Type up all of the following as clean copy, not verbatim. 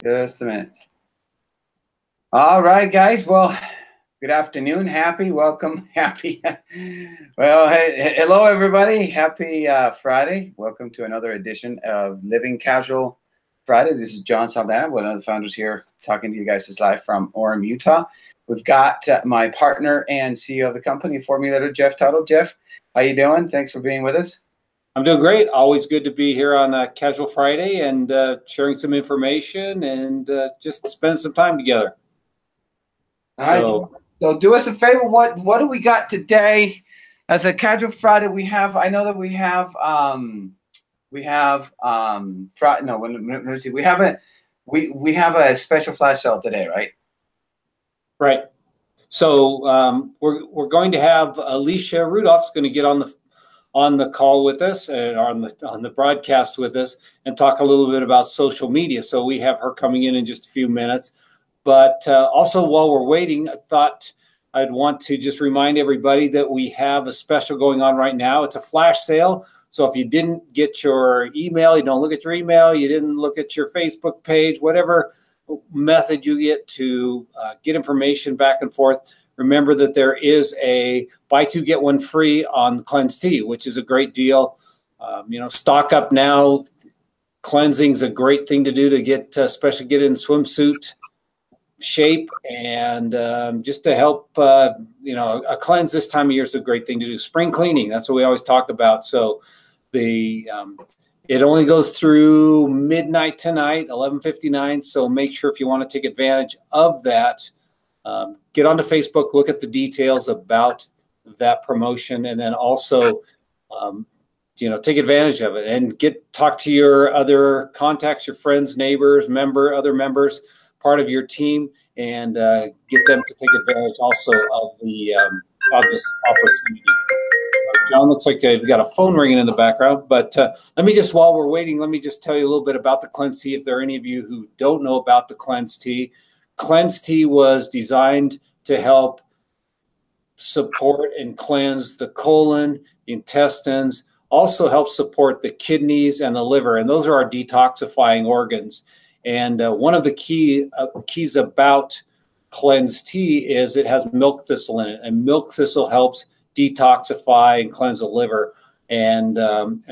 Just a minute. All right, guys. Well, good afternoon. Welcome. Well, hey, hello, everybody. Happy Friday. Welcome to another edition of Living Casual Friday. This is John Saldana, one of the founders here, talking to you guys this live from Orem, Utah. We've got my partner and CEO of the company, Formulator, Jeff Tuttle. Jeff, how you doing? Thanks for being with us. I'm doing great. Always good to be here on a Casual Friday and sharing some information and just spend some time together. All right. So do us a favor. What do we got today? As a Casual Friday, we have. I know that we have. We have. No. Let me see. We have a special flash sale today, right? Right. So we're going to have Alicia Rudolph's going to get on the call with us and on the broadcast with us and talk a little bit about social media. So we have her coming in just a few minutes. But also while we're waiting, I thought I'd want to just remind everybody that we have a special going on right now. It's a flash sale. So if you didn't get your email, you don't look at your email, you didn't look at your Facebook page, whatever method you get to get information back and forth, remember that there is a buy two, get one free on Cleanse Tea, which is a great deal. Stock up now. Cleansing is a great thing to do to get, especially get in swimsuit shape and just to help, a cleanse this time of year is a great thing to do. Spring cleaning, that's what we always talk about. So it only goes through midnight tonight, 11:59. So make sure if you want to take advantage of that, get onto Facebook, look at the details about that promotion, and then also, take advantage of it and talk to your other contacts, your friends, neighbors, other members, part of your team, and get them to take advantage also of this opportunity. John, looks like we've got a phone ringing in the background, but while we're waiting, let me just tell you a little bit about the Cleanse Tea. If there are any of you who don't know about the Cleanse Tea, Cleanse Tea was designed to help support and cleanse the colon, intestines, also help support the kidneys and the liver, and those are our detoxifying organs. And one of the keys about Cleanse Tea is it has milk thistle in it, and milk thistle helps detoxify and cleanse the liver, and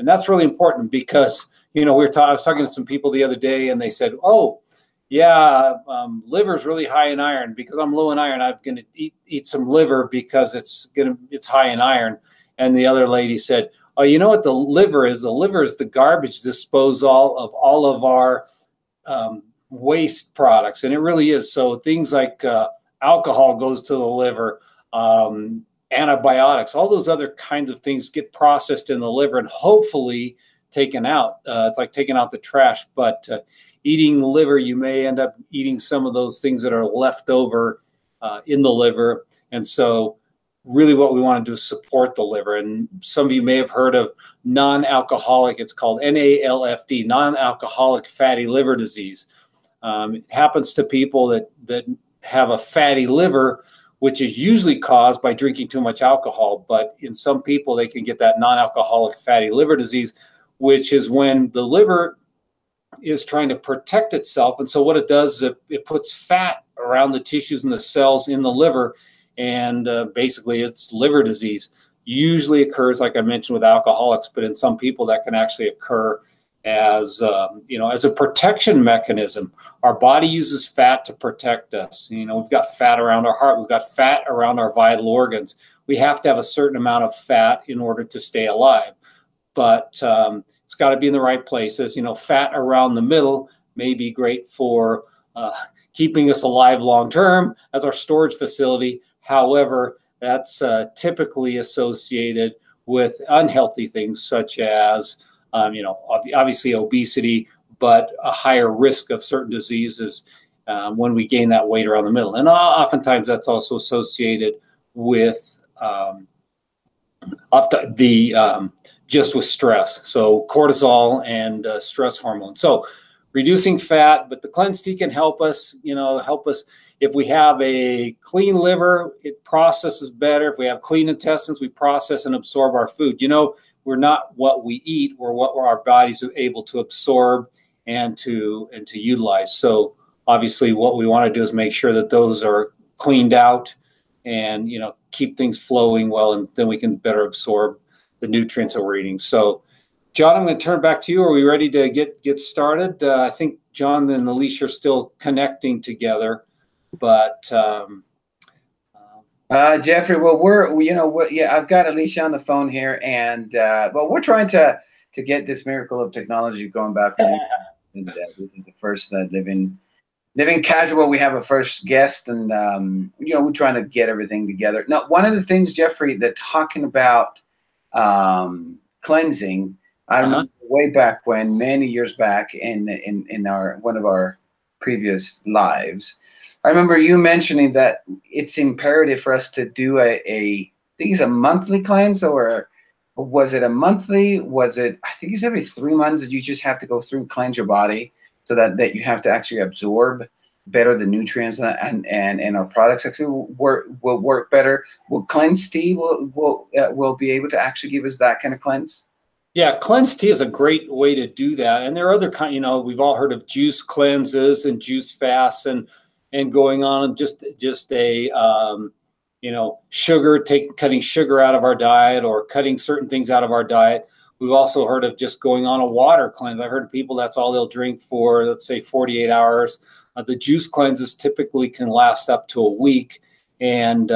that's really important because I was talking to some people the other day, and they said, "Oh, yeah, liver's really high in iron. Because I'm low in iron, I'm going to eat some liver because it's high in iron." And the other lady said, "Oh, you know what the liver is? The liver is the garbage disposal of all of our waste products," and it really is. So things like alcohol goes to the liver, antibiotics, all those other kinds of things get processed in the liver and hopefully taken out. It's like taking out the trash, but eating liver, you may end up eating some of those things that are left over in the liver. And so really what we want to do is support the liver. And some of you may have heard of non-alcoholic, it's called NALFD, non-alcoholic fatty liver disease. It happens to people that have a fatty liver, which is usually caused by drinking too much alcohol. But in some people, they can get that non-alcoholic fatty liver disease, which is when the liver is trying to protect itself. And so what it does is it puts fat around the tissues and the cells in the liver, and basically it's liver disease. Usually occurs, like I mentioned, with alcoholics, but in some people that can actually occur as a protection mechanism. Our body uses fat to protect us. We've got fat around our heart. We've got fat around our vital organs. We have to have a certain amount of fat in order to stay alive, but it's got to be in the right places. Fat around the middle may be great for keeping us alive long term as our storage facility. However, that's typically associated with unhealthy things such as obviously obesity, but a higher risk of certain diseases when we gain that weight around the middle. And oftentimes that's also associated with just with stress. So cortisol and stress hormone. So reducing fat, but the Cleanse Tea can help us, if we have a clean liver, it processes better. If we have clean intestines, we process and absorb our food. We're not what we eat, or what our bodies are able to absorb and to utilize. So obviously what we want to do is make sure that those are cleaned out and, you know, keep things flowing well, and then we can better absorb the nutrients that we're eating. So John, I'm going to turn back to you. Are we ready to get started? I think John and Alicia are still connecting together, but Jeffrey, well, yeah, I've got Alicia on the phone here, and well, we're trying to get this miracle of technology going back. And this is the first living casual. We have a first guest, and we're trying to get everything together. Now, one of the things, Jeffrey, that talking about cleansing, I remember way back when, many years back in our one of our previous lives, I remember you mentioning that it's imperative for us to do I think it's a monthly cleanse, or was it a monthly? Was it, I think it's every 3 months that you just have to go through and cleanse your body, so that you have to actually absorb better the nutrients, and our products actually will work better. Will Cleanse Tea will be able to actually give us that kind of cleanse? Yeah, Cleanse Tea is a great way to do that. And there are other kind, we've all heard of juice cleanses and juice fasts and going on just a cutting sugar out of our diet, or cutting certain things out of our diet. We've also heard of just going on a water cleanse. I've heard of people that's all they'll drink for, let's say, 48 hours. The juice cleanses typically can last up to a week, and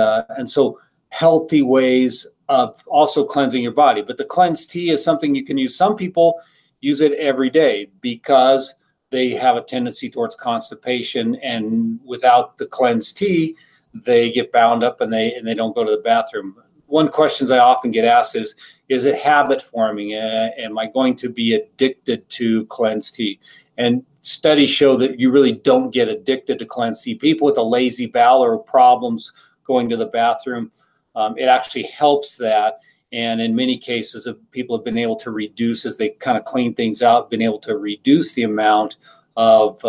so healthy ways of also cleansing your body. But the Cleanse Tea is something you can use. Some people use it every day because they have a tendency towards constipation, and without the Cleanse Tea, they get bound up and they don't go to the bathroom. One questions I often get asked is it habit forming? Am I going to be addicted to Cleanse Tea? And studies show that you really don't get addicted to Cleanse Tea. People with a lazy bowel or problems going to the bathroom, it actually helps that. And in many cases, people have been able to reduce, as they kind of clean things out, been able to reduce the amount of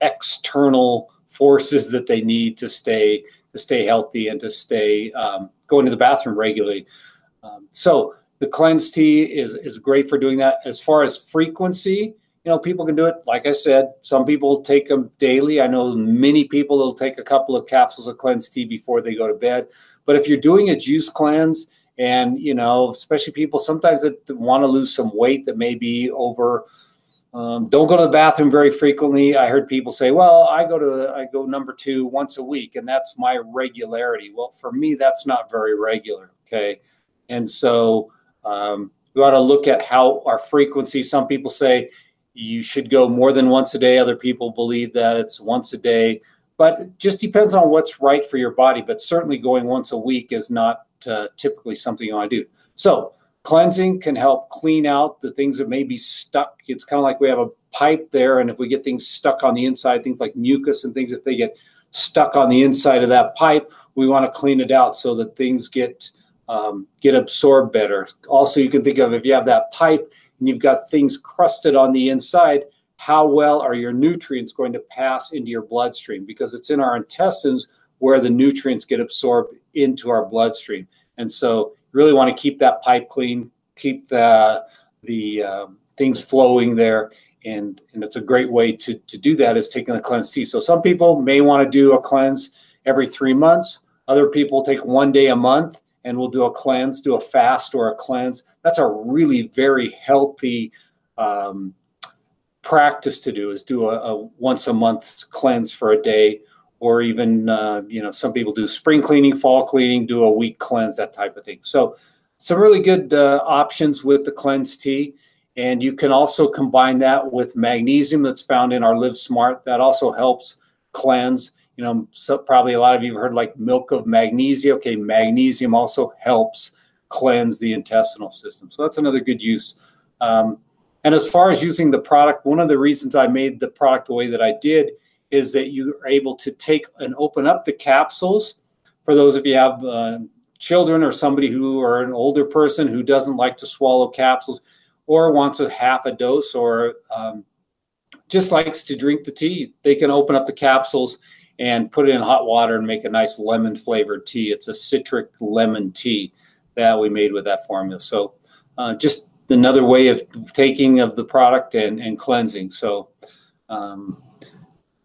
external forces that they need to stay healthy and to stay going to the bathroom regularly. So the Cleanse Tea is great for doing that. As far as frequency, people can do it. Like I said, some people take them daily. I know many people will take a couple of capsules of Cleanse Tea before they go to bed. But if you're doing a juice cleanse, and especially people sometimes that want to lose some weight that may be over, don't go to the bathroom very frequently. I heard people say, well, I go number 2 once a week, and that's my regularity. Well, for me, that's not very regular. Okay. And so we ought to look at how our frequency. Some people say you should go more than once a day. Other people believe that it's once a day, but it just depends on what's right for your body. But certainly going once a week is not typically something you want to do. So cleansing can help clean out the things that may be stuck. It's kind of like we have a pipe there, and if we get things stuck on the inside, things like mucus and things, if they get stuck on the inside of that pipe, we want to clean it out so that things get absorbed better. Also, you can think of, if you have that pipe and you've got things crusted on the inside, how well are your nutrients going to pass into your bloodstream? Because it's in our intestines where the nutrients get absorbed into our bloodstream. And so you really want to keep that pipe clean, keep the things flowing there. And it's a great way to do that, is taking the Cleanse Tea. So some people may want to do a cleanse every 3 months. Other people take 1 day a month and will do a cleanse, do a fast or a cleanse. That's a really very healthy practice to do, is do a once a month cleanse for a day, or even, some people do spring cleaning, fall cleaning, do a week cleanse, that type of thing. So some really good options with the Cleanse Tea. And you can also combine that with magnesium that's found in our Live Smart. That also helps cleanse. So probably a lot of you have heard like milk of magnesia. Okay, magnesium also helps cleanse the intestinal system. So that's another good use. And as far as using the product, one of the reasons I made the product the way that I did is that you are able to take and open up the capsules. For those of you who have children, or somebody who, or an older person who doesn't like to swallow capsules, or wants a half a dose, or just likes to drink the tea, they can open up the capsules and put it in hot water and make a nice lemon flavored tea. It's a citric lemon tea that we made with that formula. So just another way of taking of the product and cleansing. So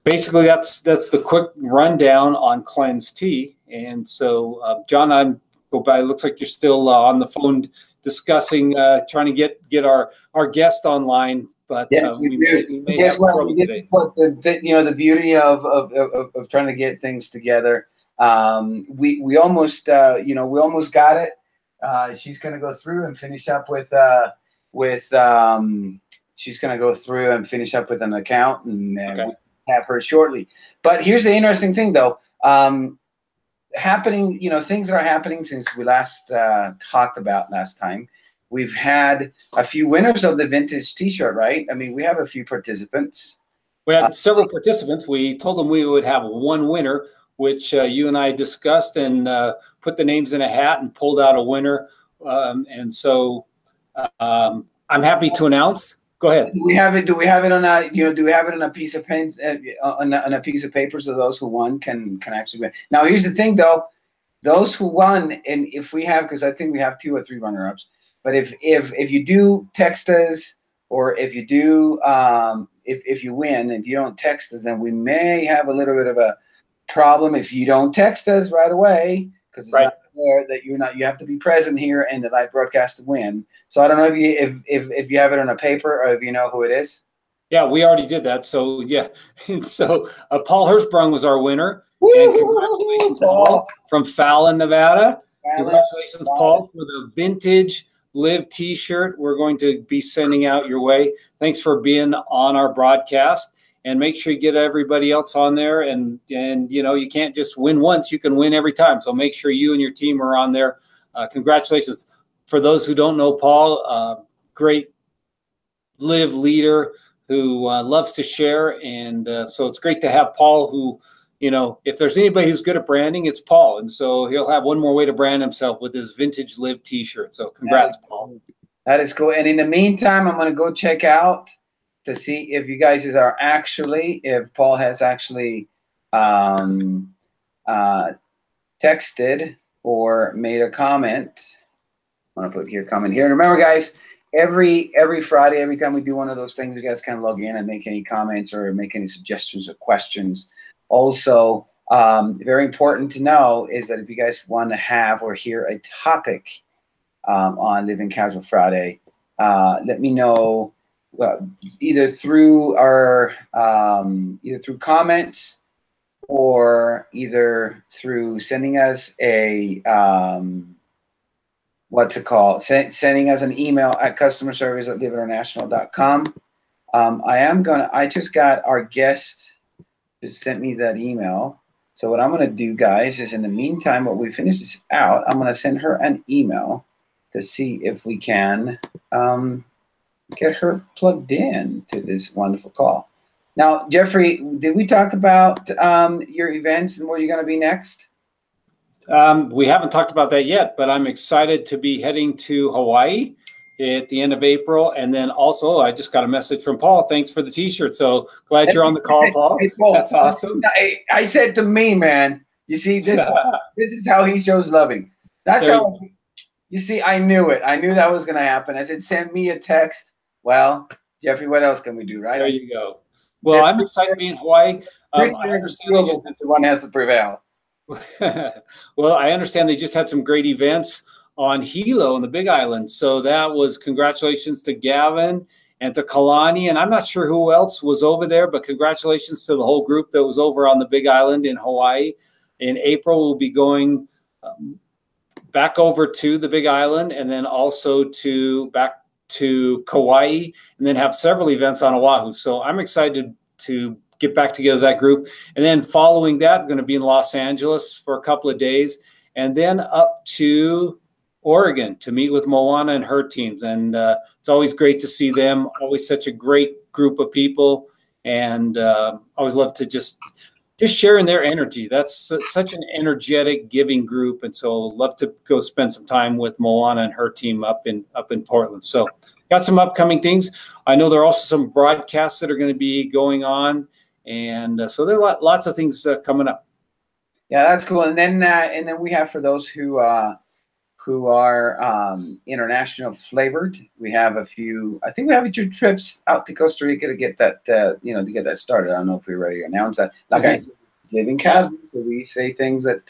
basically, that's the quick rundown on Cleanse Tea. And so, John, I'm go by. It looks like you're still on the phone discussing, trying to get our guest online. But yes, we may have trouble today. What the beauty of trying to get things together. We almost we almost got it. She's going to go through and finish up with she's going to go through and finish up with an account, and Okay. we have her shortly. But here's the interesting thing, though. Happening, things that are happening since we last talked about last time. We've had a few winners of the vintage T-shirt, right? I mean, we have a few participants. We had several participants. We told them we would have one winner, which you and I discussed and put the names in a hat and pulled out a winner. And so I'm happy to announce. Go ahead. Do we have it on a do we have it on a piece of pen on a piece of paper so those who won can actually win? Now here's the thing though, those who won, and if we have, because I think we have 2 or 3 runner-ups, but if you do text us, or if you do if you win, if you don't text us, then we may have a little bit of a problem if you don't text us right away, because it's not there that you have to be present here in the live broadcast to win. So I don't know if you have it on a paper or if you know who it is. Yeah, we already did that. So yeah, and so Paul Hirschbrung was our winner. And congratulations, Paul, from Fallon, Nevada. Congratulations, Paul, for the vintage LIV T-shirt we're going to be sending out your way. Thanks for being on our broadcast. And make sure you get everybody else on there. And you can't just win once. You can win every time. So make sure you and your team are on there. Congratulations. For those who don't know Paul, great LIV leader who loves to share. And so it's great to have Paul who, if there's anybody who's good at branding, it's Paul. And so he'll have one more way to brand himself with his vintage LIV T-shirt. So congrats, Paul. That is cool. And in the meantime, I'm going to go check out to see if you guys are actually, if Paul has actually texted or made a comment. I'm going to put here comment here. And remember, guys, every Friday, every time we do one of those things, you guys can log in and make any comments or make any suggestions or questions. Also, very important to know is that if you guys want to have or hear a topic on Living Casual Friday, let me know either through our either through comments or either through sending us a what's it called? Sending us an email at customerservice@liveinternational.com. I just got our guest just sent me that email. So what I'm going to do, guys, is in the meantime, while we finish this out, I'm going to send her an email to see if we can get her plugged in to this wonderful call. Now, Jeffrey, did we talk about your events and where you're going to be next? We haven't talked about that yet, but I'm excited to be heading to Hawaii at the end of April. And then also, I just got a message from Paul. Thanks for the T-shirt. So glad you're on the call, Paul. Hey, Paul. That's awesome. I said to me, man, you see, this is how he shows loving. That's how, you see, I knew it. I knew that was going to happen. I said, send me a text. Well, Jeffrey, what else can we do, right? There you go. Well, I'm excited to be in Hawaii. I understand the one has to prevail. Well, I understand they just had some great events on Hilo in the Big Island. So that was congratulations to Gavin and to Kalani. And I'm not sure who else was over there, but congratulations to the whole group that was over on the Big Island in Hawaii. In April, we'll be going back over to the Big Island and then also back to Kauai, and then have several events on Oahu. So I'm excited to get back together that group. And then following that, I'm going to be in Los Angeles for a couple of days, and then up to Oregon to meet with Moana and her teams. And it's always great to see them. Always such a great group of people, and always love to just sharing their energy. That's such an energetic, giving group, and so love to go spend some time with Moana and her team up in Portland. So got some upcoming things. I know there are also some broadcasts that are going to be going on, and so there are lots of things coming up. Yeah, that's cool. And then we have, for those who who are international flavored. We have a few. I think we have a few trips out to Costa Rica to get that to get that started. I don't know if we're ready to announce that. Like I said, living casual, so we say things that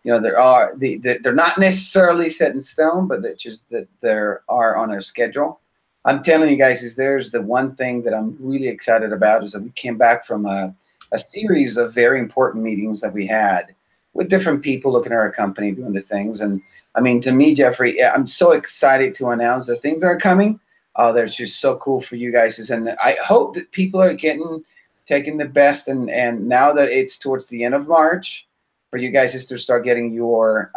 they're not necessarily set in stone, but that there are on our schedule. I'm telling you guys, there's the one thing that I'm really excited about is that we came back from a series of very important meetings that we had with different people looking at our company, doing the things. And I mean, to me, Jeffrey, I'm so excited to announce the things that are coming. Oh, they're just so cool for you guys. And I hope that people are taking the best. And now that it's towards the end of March, for you guys is to start getting your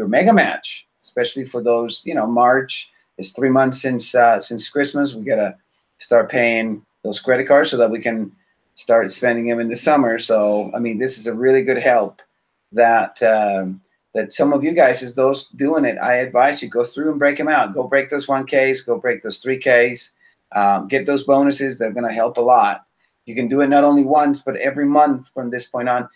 mega match, especially for those, March is 3 months since Christmas. We got to start paying those credit cards so that we can start spending them in the summer. So, I mean, this is a really good help that some of you guys, is those doing it, I advise you go through and break them out. Go break those 1Ks, go break those 3Ks, get those bonuses. They're going to help a lot. You can do it not only once, but every month from this point on.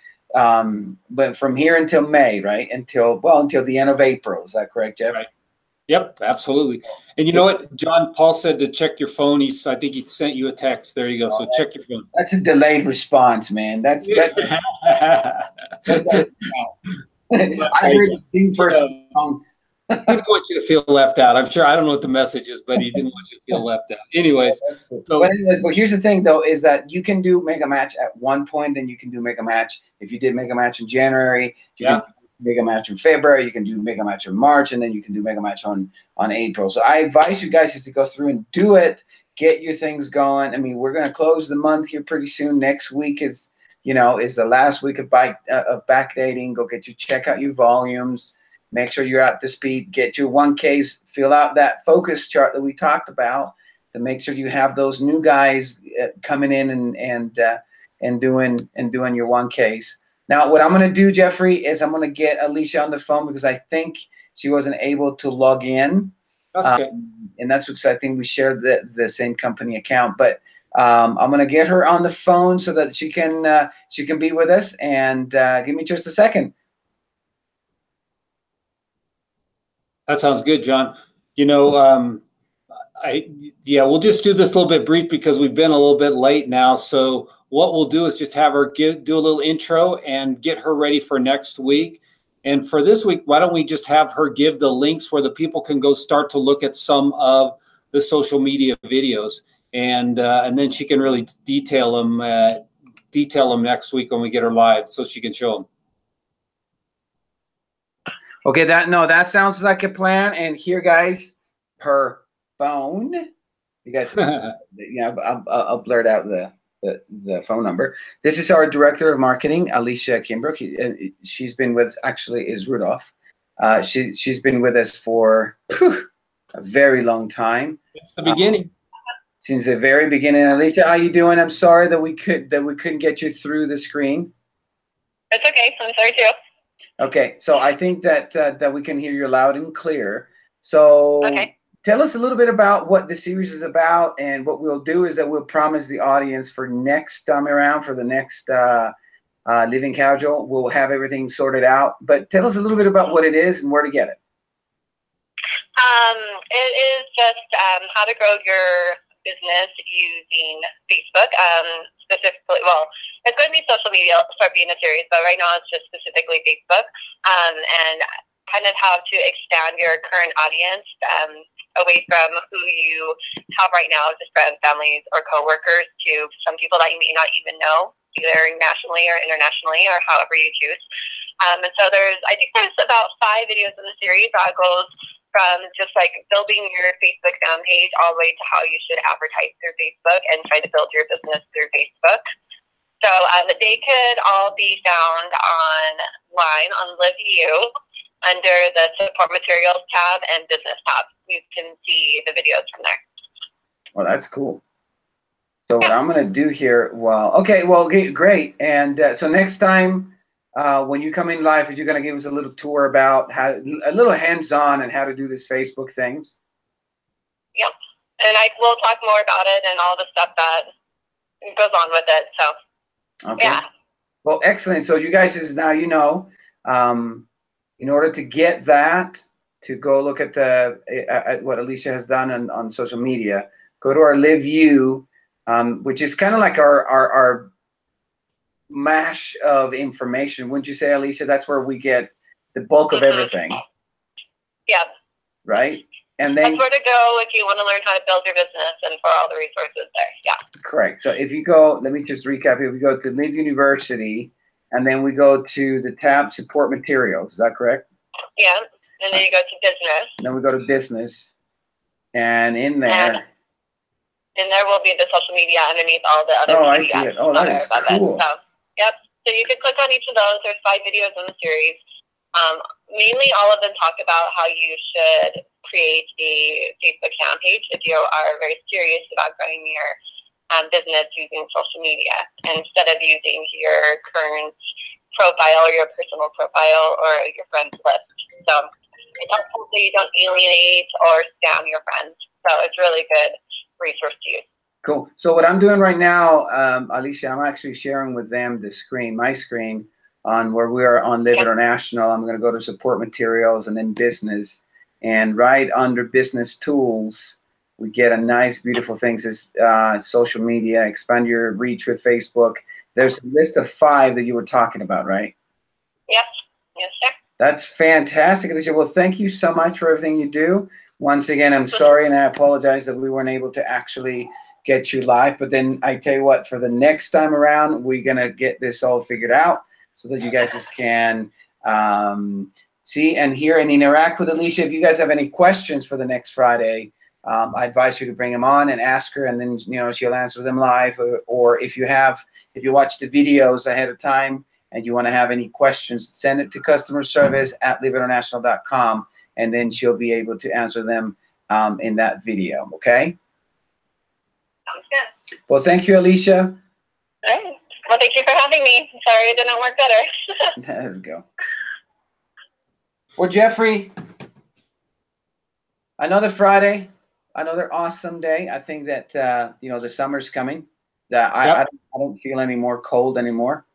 But from here until May, right? Until the end of April. Is that correct, Jeff? Right. Yep, absolutely. And you know what? John Paul said to check your phone. I think he sent you a text. There you go. So check your phone. That's a delayed response, man. I heard the thing first. He didn't want you to feel left out. I'm sure. I don't know what the message is, but he didn't want you to feel left out. Anyways. But here's the thing, though, is that you can do Mega Match at one point, and you can do Mega Match. If you did Mega Match in January, you can do Mega Match in February, you can do Mega Match in March, and then you can do Mega Match on April. So I advise you guys is to go through and do it, get your things going. I mean, we're going to close the month here pretty soon. Next week is the last week of backdating. Go check out your volumes. Make sure you're up to speed. Get your 1Ks. Fill out that focus chart that we talked about to make sure you have those new guys coming in and doing your 1Ks. Now, what I'm going to do, Jeffrey, is I'm going to get Alicia on the phone because I think she wasn't able to log in. That's good. And that's because I think we shared the same company account. But I'm going to get her on the phone so that she can be with us. And give me just a second. That sounds good, John. We'll just do this a little bit brief because we've been a little bit late now. So what we'll do is just have her do a little intro and get her ready for next week. And for this week, why don't we just have her give the links where the people can go start to look at some of the social media videos, and then she can really detail them next week when we get her live, so she can show them. Okay, that sounds like a plan. And here, guys, her phone. You guys, I'll blurt out the phone number. This is our director of marketing, Alicia Kimbrough. She's been with, actually, is Rudolph. She's been with us for a very long time. It's the beginning. Since the very beginning. Alicia, how you doing? I'm sorry that we couldn't get you through the screen. It's okay. I'm sorry too. Okay, so I think that we can hear you loud and clear. So tell us a little bit about what the series is about, and what we'll do is that we'll promise the audience for next time around, for the next Living Casual, we'll have everything sorted out. But tell us a little bit about what it is and where to get it. It is just how to grow your business using Facebook. Specifically, well, it's going to be social media start being a series, but right now it's just specifically Facebook, and kind of how to expand your current audience away from who you have right now, just friends, families, or coworkers, to some people that you may not even know, either nationally or internationally, or however you choose. And so I think there's about 5 videos in the series that goes from just like building your Facebook fan page all the way to how you should advertise through Facebook and try to build your business through Facebook. So they could all be found online on LIV under the support materials tab and business tab. You can see the videos from there. Well, that's cool. So what I'm going to do here, great. And so next time, when you come in live, you're going to give us a little tour about a little hands-on and how to do this Facebook things. Yep. And we'll talk more about it and all the stuff that goes on with it. So, okay. Yeah. Well, excellent. So you guys now in order to get that, to go look at what Alicia has done on social media, go to our LIV, which is kind of like our mash of information. Wouldn't you say, Alicia? That's where we get the bulk of everything. Yeah. Right? And then that's where to go if you want to learn how to build your business and for all the resources there. Yeah. Correct. So if you go, let me just recap here. We go to LIV University, and then we go to the tab Support Materials. Is that correct? Yeah. And then you go to Business. And then we go to Business. And in there. And there will be the social media underneath all the other PDFs. I see it. Oh, that is cool. So, yep. So you can click on each of those. There's 5 videos in the series. Mainly all of them talk about how you should create a Facebook fan page if you are very serious about growing your business using social media instead of using your current profile or your personal profile or your friends list. So it helps so you don't alienate or scam your friends. So it's really good resource to use. Cool. So what I'm doing right now, Alicia, I'm actually sharing with them the screen, my screen, on where we are on LIV International. I'm going to go to Support Materials and then Business. And right under Business Tools, we get a nice, beautiful things as social media, expand your reach with Facebook. There's a list of 5 that you were talking about, right? Yes. Yes, sir. That's fantastic, Alicia. Well, thank you so much for everything you do. Once again, I'm sorry and I apologize that we weren't able to actually get you live. But then I tell you what, for the next time around, we're going to get this all figured out so that you guys just can see and hear and interact with Alicia. If you guys have any questions for the next Friday, I advise you to bring them on and ask her, and then she'll answer them live. Or if you watch the videos ahead of time and you want to have any questions, send it to customer service at liveinternational.com, and then she'll be able to answer them in that video. Okay. Sounds good. Well, thank you, Alicia. All right. Well, thank you for having me. Sorry it didn't work better. There we go. Well, Jeffrey, another Friday, another awesome day. I think that the summer's coming. I don't feel any more cold anymore.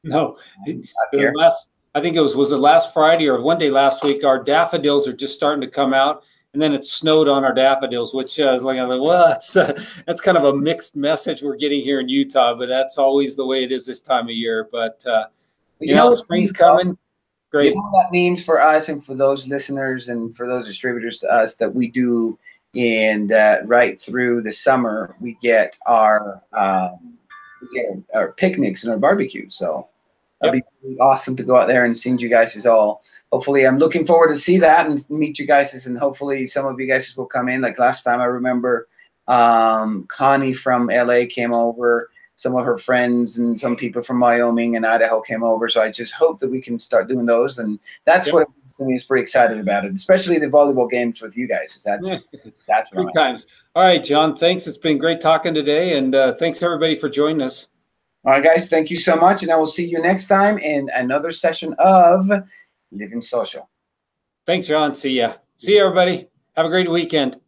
No, I think was it last Friday or one day last week? Our daffodils are just starting to come out, and then it snowed on our daffodils, which is like, well, that's kind of a mixed message we're getting here in Utah, but that's always the way it is this time of year. But spring's coming. Great. You know what that means for us and for those listeners and for those distributors to us that we do, and right through the summer we get our picnics and our barbecue. So that'd be really awesome to go out there and see you guys all. Hopefully, I'm looking forward to see that and meet you guys, and hopefully some of you guys will come in. Like last time, I remember Connie from LA came over. Some of her friends and some people from Wyoming and Idaho came over. So I just hope that we can start doing those. And that's what to me is pretty excited about it, especially the volleyball games with you guys. That's good times. All right, John, thanks. It's been great talking today. And thanks, everybody, for joining us. All right, guys, thank you so much. And I will see you next time in another session of Living Social. Thanks, John. See ya. See you, everybody. Have a great weekend.